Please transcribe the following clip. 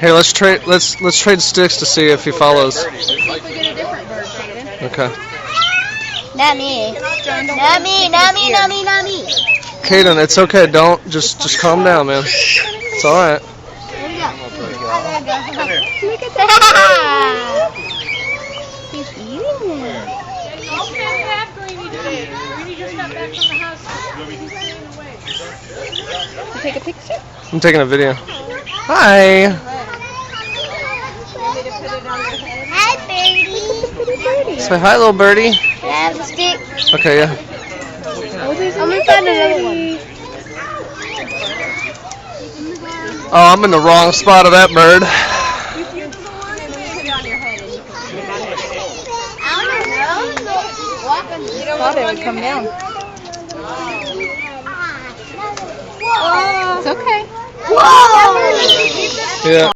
Here, let's trade sticks to see if he follows. See if we get a different bird, Caden. Okay. Not me. John, don't Not me. Not me. Not me. Not me. Kaden, it's okay. Don't just calm down, man. It's all right. There we go. Look at that. He's eating it. Okay, back, Greenie. Greenie just got back from the hospital. He's staying away. You take a picture? I'm taking a video. Hi. Hi, birdie. Say hi, little birdie. Can I have the stick? Okay, yeah. Oh, there's I'm gonna find another one. Oh, I'm in the wrong spot of that bird. Put it on your head and you can put it on it. I don't know. Thought it would come down. Whoa. It's okay. Whoa. Yeah.